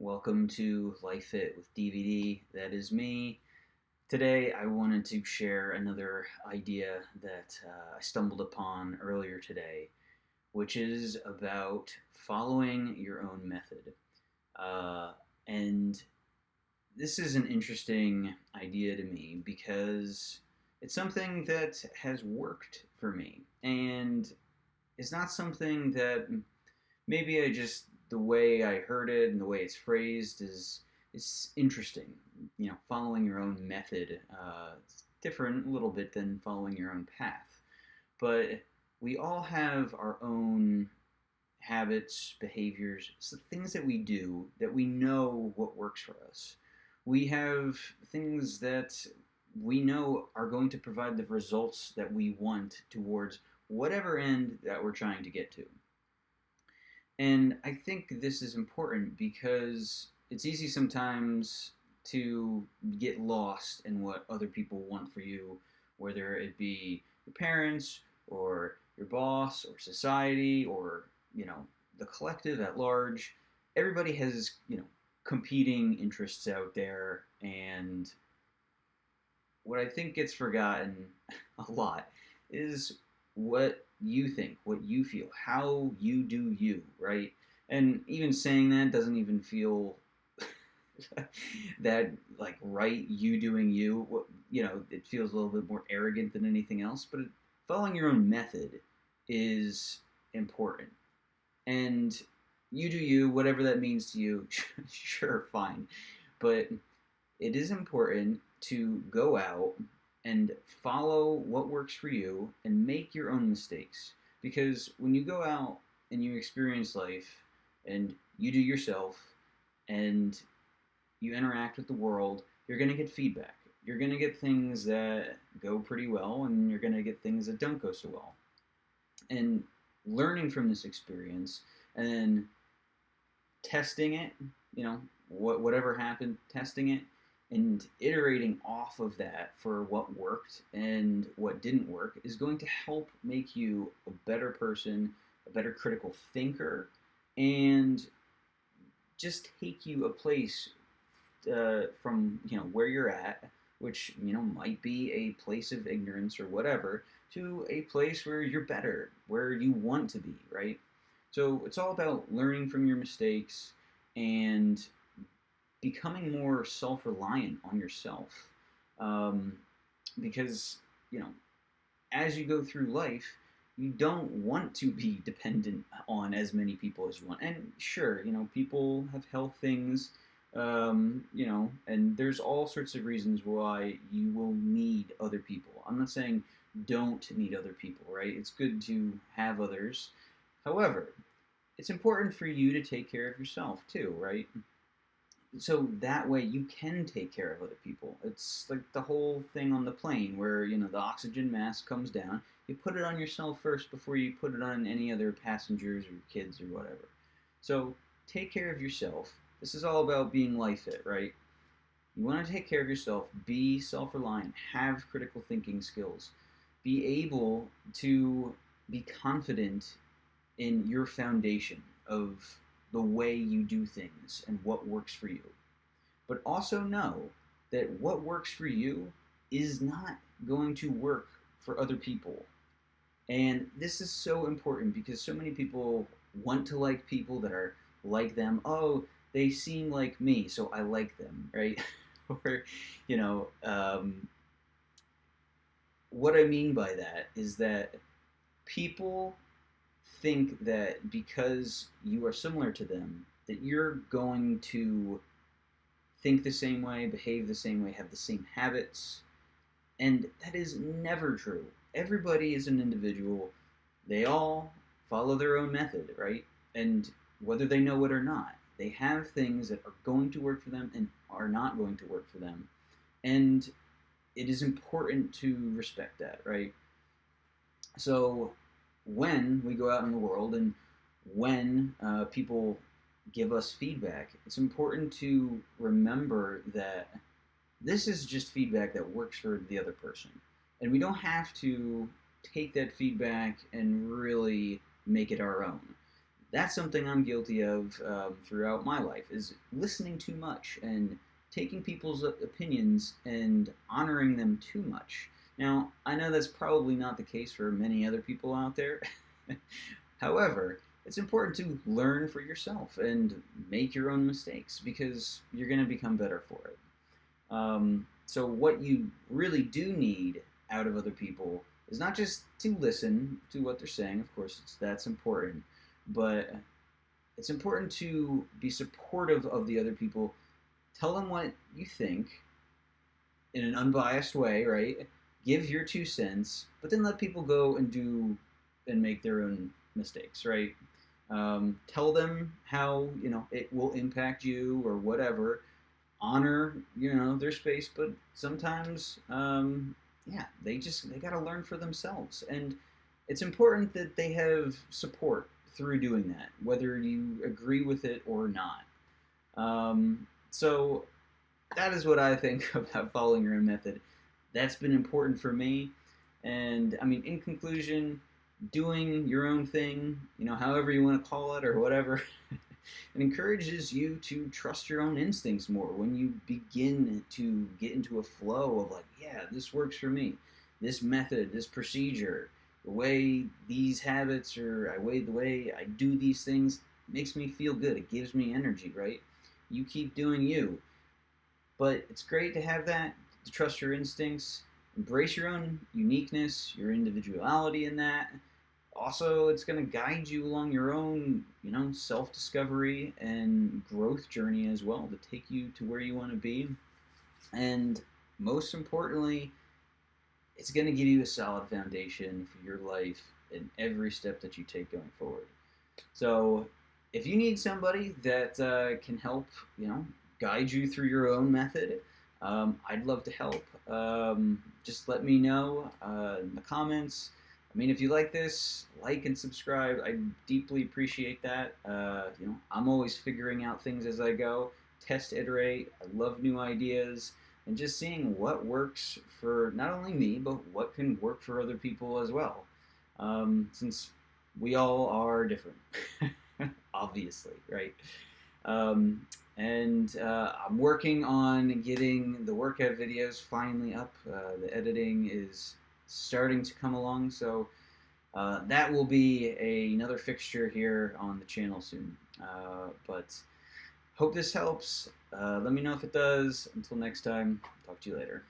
Welcome to Life Fit with DVD. That is me. Today, I wanted to share another idea that I stumbled upon earlier today, which is about following your own method. And this is an interesting idea to me because it's something that has worked for me. And it's not something that maybe I just the way I heard it and the way it's phrased is interesting. Following your own method. It's different a little bit than following your own path, but we all have our own habits, behaviors, so things that we do that we know what works for us. We have things that we know are going to provide the results that we want towards whatever end that we're trying to get to. And I think this is important because it's easy sometimes to get lost in what other people want for you, whether it be your parents or your boss or society or, the collective at large. Everybody has, competing interests out there. And what I think gets forgotten a lot is what you think, what you feel, how you do you, right? And even saying that doesn't even feel that like right, you doing you. It feels a little bit more arrogant than anything else, but following your own method is important. And you do you, whatever that means to you, sure, fine. But it is important to go out and follow what works for you and make your own mistakes. Because when you go out and you experience life and you do yourself and you interact with the world, you're going to get feedback. You're going to get things that go pretty well and you're going to get things that don't go so well. And learning from this experience and then testing it, whatever happened, testing it and iterating off of that for what worked and what didn't work is going to help make you a better person, a better critical thinker, and just take you a place from where you're at, which might be a place of ignorance or whatever, to a place where you're better, where you want to be, right? So it's all about learning from your mistakes and becoming more self-reliant on yourself, um, because as you go through life, you don't want to be dependent on as many people as you want. And sure, people have health things, and there's all sorts of reasons why you will need other people. I'm not saying don't need other people, right? It's good to have others. However, it's important for you to take care of yourself too, right? So that way you can take care of other people. It's like the whole thing on the plane where, the oxygen mask comes down. You put it on yourself first before you put it on any other passengers or kids or whatever. So take care of yourself. This is all about being life fit, right? You want to take care of yourself, be self-reliant, have critical thinking skills, be able to be confident in your foundation of the way you do things and what works for you. But also know that what works for you is not going to work for other people. And this is so important because so many people want to like people that are like them. Oh, they seem like me, so I like them, right? or, you know, um, what I mean by that is that people think that because you are similar to them, that you're going to think the same way, behave the same way, have the same habits. And that is never true. Everybody is an individual. They all follow their own method, right? And whether they know it or not, they have things that are going to work for them and are not going to work for them. And it is important to respect that, right? So when we go out in the world and when people give us feedback, it's important to remember that this is just feedback that works for the other person. And we don't have to take that feedback and really make it our own. that's something I'm guilty of throughout my life, is listening too much and taking people's opinions and honoring them too much. Now, I know that's probably not the case for many other people out there. However, it's important to learn for yourself and make your own mistakes because you're going to become better for it. So, what you really do need out of other people is not just to listen to what they're saying, of course, that's important, but it's important to be supportive of the other people. Tell them what you think in an unbiased way, right? Give your 2 cents, but then let people go and do and make their own mistakes, right? Tell them how it will impact you or whatever. Honor their space, but sometimes yeah, they got to learn for themselves, and it's important that they have support through doing that, whether you agree with it or not. So that is what I think about following your own method. That's been important for me. And I mean, in conclusion, doing your own thing, however you want to call it or whatever, it encourages you to trust your own instincts more when you begin to get into a flow of like, yeah, this works for me. This method, this procedure, the way these habits or the way I do these things makes me feel good. It gives me energy, right? You keep doing you. But it's great to have that, to trust your instincts, embrace your own uniqueness, your individuality in that. Also, it's going to guide you along your own, self-discovery and growth journey as well to take you to where you want to be. And most importantly, it's going to give you a solid foundation for your life in every step that you take going forward. So, if you need somebody that can help, guide you through your own method, I'd love to help. Just let me know in the comments. I mean, if you like this, like and subscribe. I deeply appreciate that. I'm always figuring out things as I go. Test, iterate. I love new ideas and just seeing what works for not only me, but what can work for other people as well. Since we all are different, obviously, right? And I'm working on getting the workout videos finally up. The editing is starting to come along, so that will be another fixture here on the channel soon. But hope this helps. Let me know if it does. Until next time, talk to you later.